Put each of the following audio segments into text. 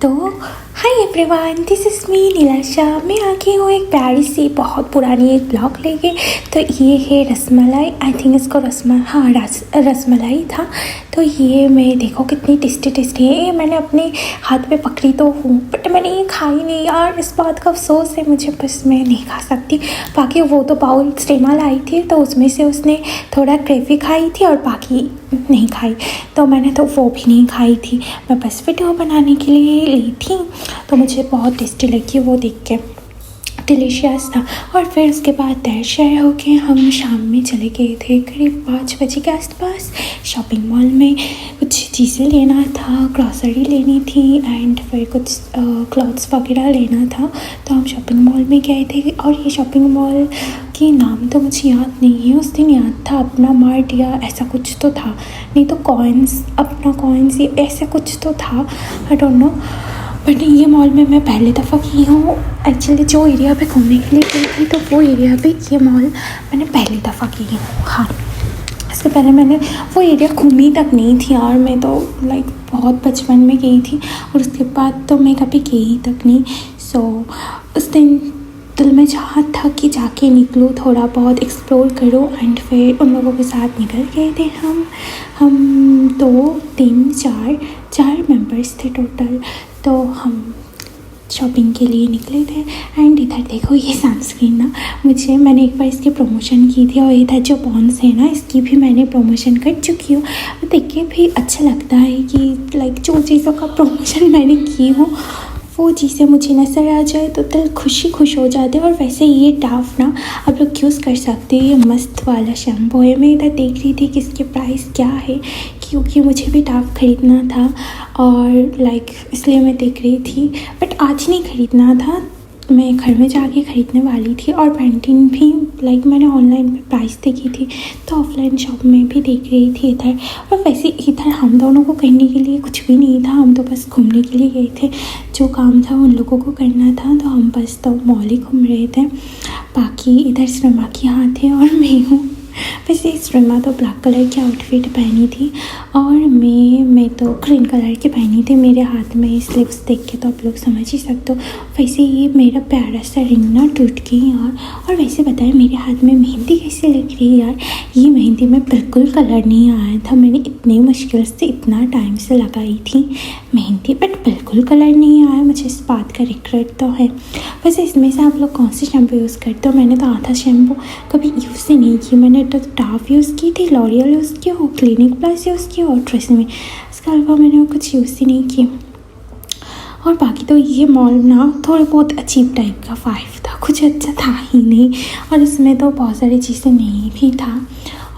तो hi everyone, this is me Neelasha. मैं आ गई हूँ एक प्यारी सी बहुत पुरानी एक ब्लॉग लेके। तो ये है रसमलाई, आई थिंक इसको रसमलाई था। तो ये मैं देखो कितनी टेस्टी है। ये मैंने अपने हाथ में पकड़ी तो हूँ बट मैंने ये खाई नहीं यार। इस बात का अफसोस है मुझे, बस मैं नहीं खा सकती। बाकी वो तो बाउल स्टेमा लाई थी तो उसमें से उसने थोड़ा ग्रेवी खाई थी और बाकी नहीं खाई, तो मैंने तो वो भी नहीं खाई थी। मैं बस वीडियो बनाने के लिए ली थी तो मुझे बहुत टेस्टी लगी वो देख के, डिलीशियस था। और फिर उसके बाद तैर शेयर होके हम शाम में चले गए थे करीब 5 बजे के आसपास शॉपिंग मॉल में। कुछ चीज़ें लेना था, ग्रॉसरी लेनी थी एंड फिर कुछ क्लॉथ्स वगैरह लेना था। तो हम शॉपिंग मॉल में गए थे और ये शॉपिंग मॉल के नाम तो मुझे याद नहीं है। उस दिन याद था अपना मार्ट या ऐसा कुछ तो था, नहीं तो कॉइन्स, अपना कॉइन्स, ये ऐसा कुछ तो था, आई डोंट नो। बट ये मॉल में मैं पहली दफ़ा की हूँ एक्चुअली। जो एरिया पे घूमने के लिए गई थी तो वो एरिया पे ये मॉल मैंने पहली दफ़ा की हूँ। हाँ, इससे पहले मैंने वो एरिया घूमी तक नहीं थी यार। मैं तो लाइक बहुत बचपन में गई थी और उसके बाद तो मैं कभी गई तक नहीं। सो उस दिन दिल में चाहत था कि जाके निकलूँ, थोड़ा बहुत एक्सप्लोर करूँ एंड फिर उन लोगों के साथ निकल गए थे हम 2 3 4 मेंबर्स थे टोटल। तो हम शॉपिंग के लिए निकले थे एंड इधर देखो ये सनस्क्रीन ना, मैंने एक बार इसकी प्रमोशन की थी और इधर जो पॉन्ड्स है ना इसकी भी मैंने प्रमोशन कर चुकी हूँ। देख के भी अच्छा लगता है कि लाइक जो चीज़ों का प्रमोशन मैंने की हूँ वो चीज़ें मुझे नज़र आ जाए तो दिल खुश हो जाते हैं। और वैसे ये डाफ ना आप लोग यूज़ कर सकते हैं, ये मस्त वाला शैम्पू है। मैं इधर देख रही थी कि इसके प्राइस क्या है क्योंकि मुझे भी डाफ ख़रीदना था और लाइक इसलिए मैं देख रही थी। बट आज नहीं ख़रीदना था, मैं घर में जाके ख़रीदने वाली थी। और पैंटीन भी लाइक मैंने ऑनलाइन में प्राइस देखी थी तो ऑफलाइन शॉप में भी देख रही थी इधर। और वैसे इधर हम दोनों को करने के लिए कुछ भी नहीं था, हम तो बस घूमने के लिए गए थे। जो काम था उन लोगों को करना था तो हम बस तो मॉल ही घूम रहे थे। बाकी इधर श्रीमा के यहाँ थे और मैं हूँ। वैसे श्रीमा तो ब्लैक कलर की आउटफिट पहनी थी और मैं तो ग्रीन कलर की पहनी थी। मेरे हाथ में स्लीव्स देख के तो आप लोग समझ ही सकते हो। वैसे ये मेरा प्यारा सा रिंग ना टूट गई यार। और वैसे बताएं मेरे हाथ में मेहंदी कैसे लग रही है यार। ये मेहंदी में बिल्कुल कलर नहीं आया था, मैंने इतनी मुश्किल से इतना टाइम से लगाई थी मेहंदी बट बिल्कुल कलर नहीं आया। मुझे इस बात का रिग्रेट तो है। वैसे इसमें से आप लोग कौन सी शैम्पू यूज़ करते हो? मैंने तो आधा शैम्पू कभी यूज़ ही नहीं की। मैंने तो डाव यूज़ की थी, लॉरियल यूज़ की और क्लिनिक प्लस यूज़ की और ट्रेसेमे। इसके अलावा मैंने कुछ यूज़ ही नहीं की। और बाकी तो ये मॉल ना थोड़ा बहुत अजीब टाइप का वाइब था, कुछ अच्छा था ही नहीं। और इसमें तो बहुत सारी चीज़ें नहीं भी था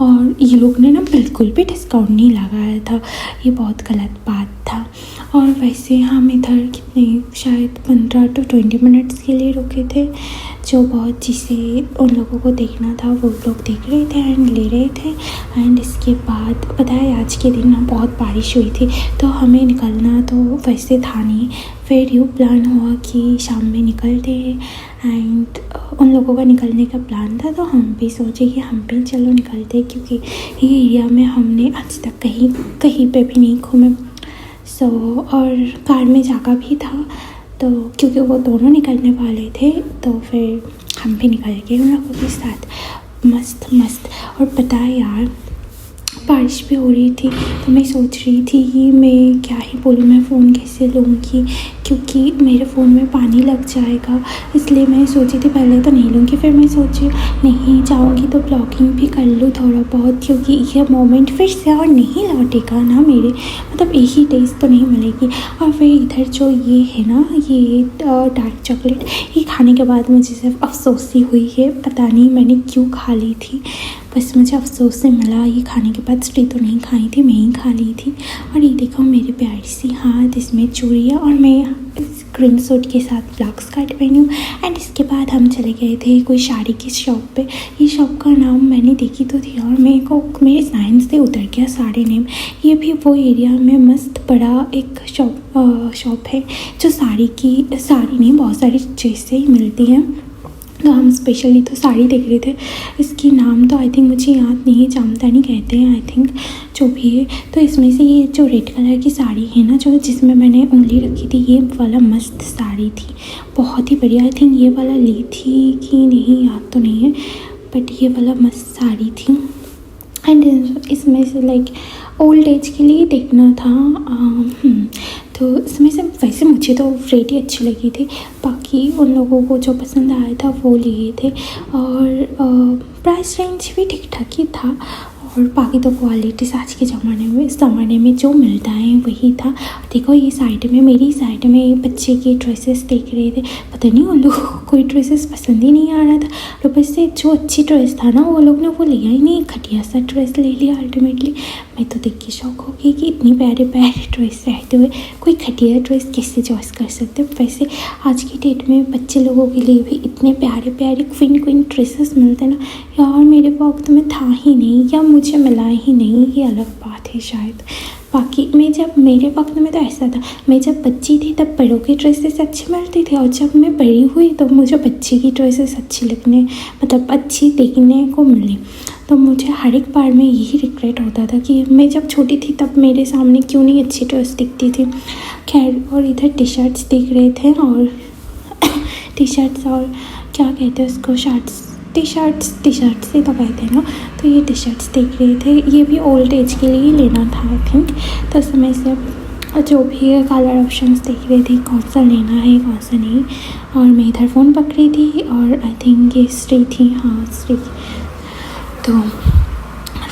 और ये लोग ने ना बिल्कुल भी डिस्काउंट नहीं लगाया था, ये बहुत गलत बात था। और वैसे हम इधर कितने शायद 15 to 20 मिनट्स के लिए रुके थे। जो बहुत चीज़ें उन लोगों को देखना था वो लोग देख रहे थे एंड ले रहे थे। एंड इसके बाद पता है आज के दिन ना बहुत बारिश हुई थी तो हमें निकलना तो वैसे था नहीं। फिर यूँ प्लान हुआ कि शाम में निकलते एंड उन लोगों का निकलने का प्लान था तो हम भी सोचे कि हम भी चलो निकलते क्योंकि ये एरिया में हमने आज तक कहीं पे भी नहीं घूमे। और कार में जगह भी था तो क्योंकि वो दोनों निकलने वाले थे तो फिर हम भी निकल गए उन लोगों के साथ मस्त। और पता है यार बारिश भी हो रही थी तो मैं सोच रही थी कि मैं क्या ही बोलूँ, मैं फ़ोन कैसे लूँगी क्योंकि मेरे फ़ोन में पानी लग जाएगा। इसलिए मैं सोची थी पहले तो नहीं लूँगी, फिर मैं सोची नहीं जाऊँगी तो ब्लॉगिंग भी कर लूँ थोड़ा बहुत क्योंकि ये मोमेंट फिर से और नहीं लौटेगा ना मेरे, मतलब एक ही टेस्ट तो नहीं मिलेगी। और फिर इधर जो ये है ना ये डार्क चॉकलेट, ये खाने के बाद मुझे सिर्फ अफसोस ही हुई है, पता नहीं मैंने क्यों खा ली थी। बस मुझे अफसोस से मिला, ये खाने के बाद स्ट्री तो नहीं खाई थी, मैं ही खा ली थी। और ये देखो मेरी प्यारी सी हाथ, इसमें चूड़ियाँ और मैं इस क्रीम सूट के साथ ब्लैक स्कर्ट पहनी हूँ। एंड इसके बाद हम चले गए थे कोई साड़ी की शॉप पे। ये शॉप का नाम मैंने देखी तो थी और मेरे साइंस से उतर गया साड़ी नेम। ये भी वो एरिया में मस्त बड़ा एक शॉप है जो साड़ी नहीं बहुत सारी चीज़ें मिलती हैं। तो हम स्पेशली तो साड़ी देख रहे थे। इसकी नाम तो आई थिंक मुझे याद नहीं है, जामदानी कहते हैं आई थिंक, जो भी है। तो इसमें से ये जो रेड कलर की साड़ी है ना, जो जिसमें मैंने उंगली रखी थी, ये वाला मस्त साड़ी थी, बहुत ही बढ़िया। आई थिंक ये वाला ली थी कि नहीं याद तो नहीं है, बट ये वाला मस्त साड़ी थी। एंड इसमें से लाइक ओल्ड एज के लिए देखना था। तो इसमें से वैसे मुझे तो रेट ही अच्छी लगी थी, बाकी उन लोगों को जो पसंद आया था वो लिए थे। और प्राइस रेंज भी ठीक ठाक ही था, और बाकी तो क्वालिटीज़ आज के ज़माने में, इस ज़माने में जो मिलता है वही था। देखो ये साइड में, मेरी साइड में बच्चे की ड्रेसेस देख रहे थे, पता नहीं उन लोगों को कोई ड्रेसेस पसंद ही नहीं आ रहा था। और ऊपर से जो अच्छी ड्रेस था ना, वो लोग ने वो लिया ही नहीं, घटिया सा ड्रेस ले लिया अल्टीमेटली। मैं तो देख के शौक हो गई कि इतनी प्यारे प्यारे ड्रेस रहते हुए कोई घटिया ड्रेस कैसे चॉइस कर सकते। वैसे आज की डेट में बच्चे लोगों के लिए भी इतने प्यारे प्यारे क्वीन ड्रेसेस मिलते हैं ना यार, मेरे वक्त में था ही नहीं, या मुझे मिला ही नहीं, ये अलग बात है शायद। बाकी मेरे वक्त में तो ऐसा था, मैं जब बच्ची थी तब बड़ों की ड्रेसेस अच्छी मिलती थी, और जब मैं बड़ी हुई तो मुझे बच्ची की ड्रेसेस अच्छी लगने, मतलब अच्छी देखने को मिली। तो मुझे हर एक बार में यही रिग्रेट होता था कि मैं जब छोटी थी तब मेरे सामने क्यों नहीं अच्छी ड्रेस दिखती थी। खैर, और इधर टी शर्ट्स देख रहे थे, और टी शर्ट्स और क्या कहते हैं उसको, टी शर्ट्स ही तो कहते हैं ना। तो ये टी शर्ट्स देख रहे थे, ये भी ओल्ड एज के लिए लेना था आई थिंक। तो उस समय से जो भी है कलर ऑप्शंस देख रहे थे, कौन सा लेना है कौन सा नहीं। और मैं इधर फ़ोन पकड़ी थी, और आई थिंक ये स्त्री थी, हाँ स्त्री। तो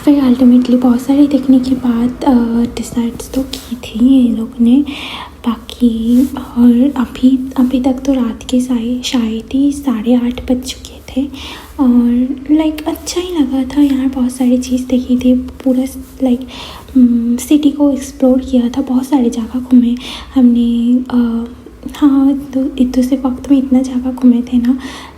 फिर अल्टीमेटली बहुत सारी देखने के बाद डिसाइड्स तो की थी ये लोग ने। बाकी और अभी तक तो रात के शायद ही 8:30 बज चुके थे, और लाइक अच्छा ही लगा था। यहाँ बहुत सारी चीज़ देखी थी, पूरा लाइक सिटी को एक्सप्लोर किया था, बहुत सारी जगह घूमे हमने। हाँ, तो दूसरे वक्त में इतना जगह घूमे थे ना,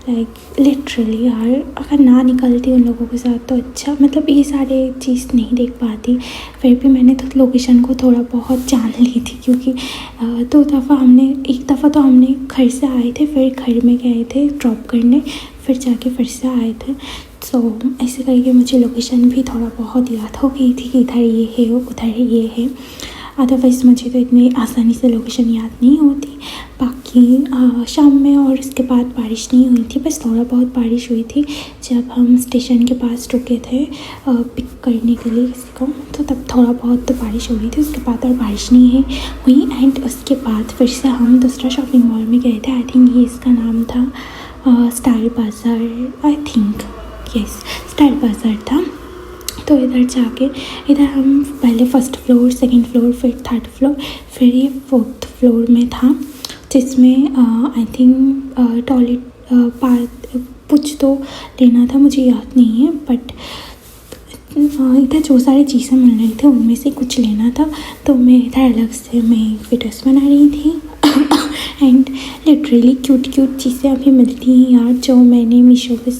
लाइक लिटरली यार, अगर ना निकलती उन लोगों के साथ तो अच्छा, मतलब ये सारे चीज़ नहीं देख पाती। फिर भी मैंने तो लोकेशन को थोड़ा बहुत जान ली थी, क्योंकि एक दफ़ा तो हमने घर से आए थे, फिर घर में गए थे ड्रॉप करने, फिर जाके फिर से आए थे। तो ऐसे करके मुझे लोकेशन भी थोड़ा बहुत याद हो गई थी कि इधर ये है उधर ये है। अदरवाइज़ मुझे तो इतनी आसानी से लोकेशन याद नहीं होती। बाकी शाम में और उसके बाद बारिश नहीं हुई थी, बस थोड़ा बहुत बारिश हुई थी जब हम स्टेशन के पास रुके थे पिक करने के लिए किसी को, तो तब थोड़ा बहुत तो बारिश हुई थी। उसके बाद और बारिश नहीं हुई। एंड उसके बाद फिर से हम दूसरा शॉपिंग मॉल में गए थे, आई थिंक ये इसका नाम था स्टाइल बाज़ार, आई थिंक यस स्टाइल बाज़ार था। तो इधर हम पहले फर्स्ट फ्लोर, सेकंड फ्लोर, फिर थर्ड फ्लोर, फिर ये फोर्थ फ्लोर में था, जिसमें आई थिंक टॉयलेट कुछ तो लेना था, मुझे याद नहीं है। बट इधर जो सारी चीज़ें मिल रही थी उनमें से कुछ लेना था, तो मैं इधर अलग से मैं वीडियोस बना रही थी। एंड लिटरली क्यूट चीज़ें अभी मिलती हैं यार, जो मैंने मीशो पे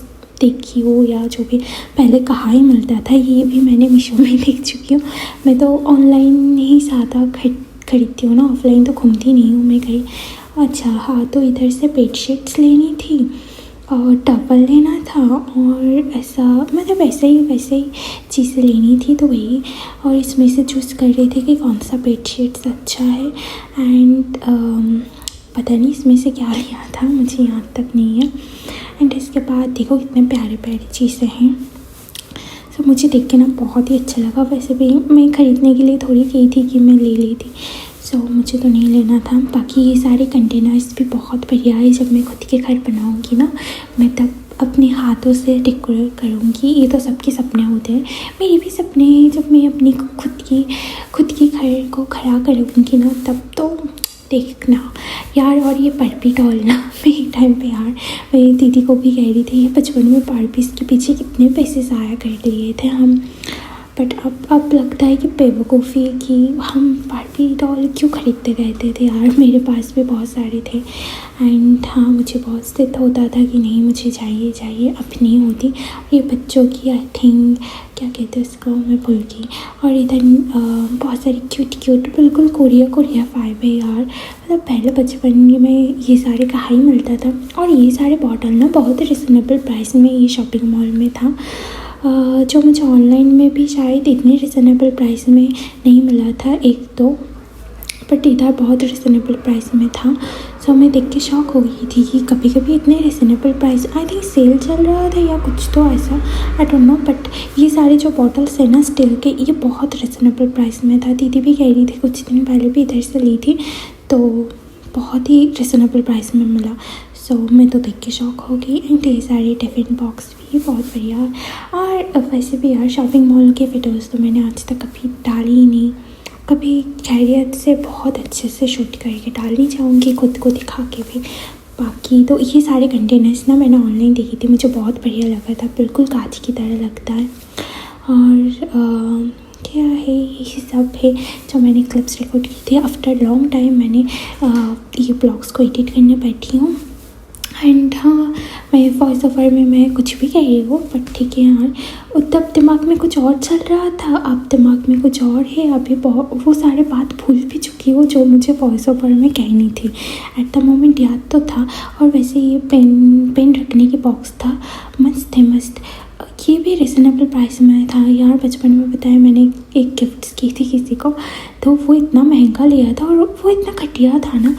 देखी हो, या जो भी पहले कहाँ ही मिलता था, ये भी मैंने मीशो में देख चुकी हूँ। मैं तो ऑनलाइन ही ज़्यादा खरीदती हूँ ना, ऑफलाइन तो घूमती नहीं हूँ मैं कहीं। अच्छा हाँ, तो इधर से बेडशीट्स लेनी थी और टॉवल लेना था, और ऐसा मतलब वैसे ही चीज़ें लेनी थी, तो वही। और इसमें से चूज़ कर रहे थे कि कौन सा बेडशीट्स अच्छा है। एंड पता नहीं इसमें से क्या लिया था, मुझे याद तक नहीं है। एंड इसके बाद देखो कितने प्यारे प्यारी चीज़ें हैं। तो मुझे देख के ना बहुत ही अच्छा लगा। वैसे भी मैं ख़रीदने के लिए थोड़ी गई थी कि मैं ले ली थी, सो मुझे तो नहीं लेना था। बाकी ये सारे कंटेनर्स भी बहुत बढ़िया है। जब मैं खुद के घर बनाऊँगी ना, मैं तब अपने हाथों से डेकोरेट करूँगी। ये तो सबके सपने होते हैं, मेरे भी सपने हैं। जब मैं अपनी खुद की घर को खड़ा करूँगी ना, तब तो देखना यार। और ये बार्बी डॉल ना, मैं एक टाइम पे यार मेरी दीदी को भी कह रही थी, ये बचपन में बार्बीज़ के पीछे कितने पैसे ज़ाया कर लिए थे हम। बट अब लगता है कि बेवकूफ़ी कि हम बारबी डॉल क्यों खरीदते रहते थे यार। मेरे पास भी बहुत सारे थे एंड हाँ, मुझे बहुत स्थित होता था कि नहीं मुझे चाहिए। अब नहीं होती। ये बच्चों की आई थिंक क्या कहते हैं उसको, मैं भूल गई। और इधर बहुत सारी क्यूट बिल्कुल कोरिया फाइव है यार। मतलब पहले बचपन में ये सारे कहाँ ही मिलता था। और ये सारे बॉटल ना बहुत रिजनेबल प्राइस में ये शॉपिंग मॉल में था, जो मुझे ऑनलाइन में भी शायद इतने रिजनेबल प्राइस में नहीं मिला था एक तो, बट इधर बहुत रिजनेबल प्राइस में था। सो मैं देख के शॉक हो गई थी कि कभी इतने reasonable price, I think sale चल रहा था या कुछ तो ऐसा, आई डोंट नो। बट ये सारे जो बॉटल्स है ना स्टील के, ये बहुत रिजनेबल प्राइस में था। दीदी भी कह रही थी, कुछ दिन पहले भी इधर से ली थी तो बहुत ही रिजनेबल प्राइस में मिला। सो मैं तो देख के शॉक हो गई। एंड ये सारे टिफ़िन बॉक्स भी बहुत बढ़िया। और वैसे भी यार शॉपिंग मॉल के वीडियोज़ तो मैंने आज तक कभी डाली ही नहीं, कभी खैरियत से बहुत अच्छे से शूट करके डालनी चाहूँगी खुद को दिखा के भी। बाकी तो ये सारे कंटेनर्स ना मैंने ऑनलाइन देखी थी, मुझे बहुत बढ़िया लगा था, बिल्कुल कांच की तरह लगता है। और क्या है, ये सब है जो मैंने क्लिप्स रिकॉर्ड की थी। आफ्टर लॉन्ग टाइम मैंने ये ब्लॉग्स को एडिट करने बैठी हूँ। एंड हाँ, मैं वॉइस ओवर में मैं कुछ भी कह रही हूँ, बट ठीक है यार। तब दिमाग में कुछ और चल रहा था, अब दिमाग में कुछ और है। अभी बहुत वो सारे बात भूल भी चुकी हूँ जो मुझे वॉइस ओवर में कहनी थी। एट द मोमेंट याद तो था। और वैसे ये पेन रखने की बॉक्स था, मस्त। ये भी रिजनेबल प्राइस में था यार। बचपन में बताया मैंने एक गिफ्ट की थी किसी को, तो वो इतना महंगा लिया था और वो इतना घटिया था ना।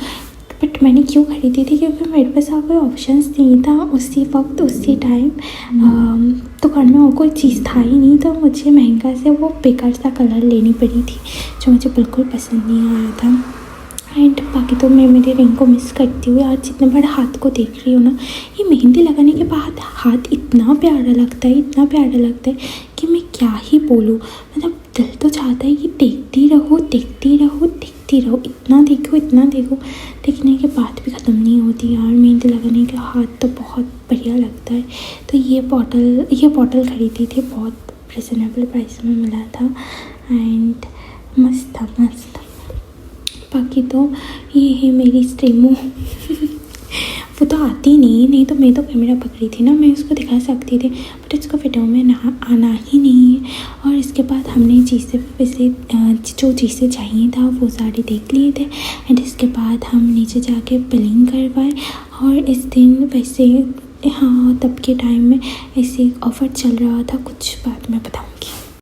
बट मैंने क्यों खरीदी थी, क्योंकि मेरे पास और कोई ऑप्शंस नहीं था उसी वक्त उसी टाइम। तो घर में और कोई चीज़ था ही नहीं, तो मुझे महंगा से वो बेकार सा कलर लेनी पड़ी थी जो मुझे बिल्कुल पसंद नहीं आया था। एंड बाकी तो मैं मेरे रिंग को मिस करती हूँ यार। जितने बड़े हाथ को देख रही हूँ ना, ये मेहंदी लगाने के बाद हाथ इतना प्यारा लगता है कि मैं क्या ही बोलूँ। मतलब दिल तो चाहता है कि देखती रहो। इतना देखो, देखने के बाद भी ख़त्म नहीं होती यार। मेहंदी लगाने के हाथ तो बहुत बढ़िया लगता है। तो ये बॉटल ख़रीदी थी, बहुत रिजनेबल प्राइस में मिला था एंड मस्त था। बाकी तो ये है मेरी स्ट्रीमो वो तो आती नहीं तो मैं तो कैमरा पकड़ी थी ना, मैं उसको दिखा सकती थी, बट इसको वीडियो में आना ही नहीं है। और इसके बाद हमने जो चीज़ें चाहिए था वो सारे देख लिए थे। एंड इसके बाद हम नीचे जाके बिलिंग करवाए। और इस दिन वैसे हाँ, तब के टाइम में ऐसे ऑफ़र चल रहा था, कुछ बाद में बताऊँ।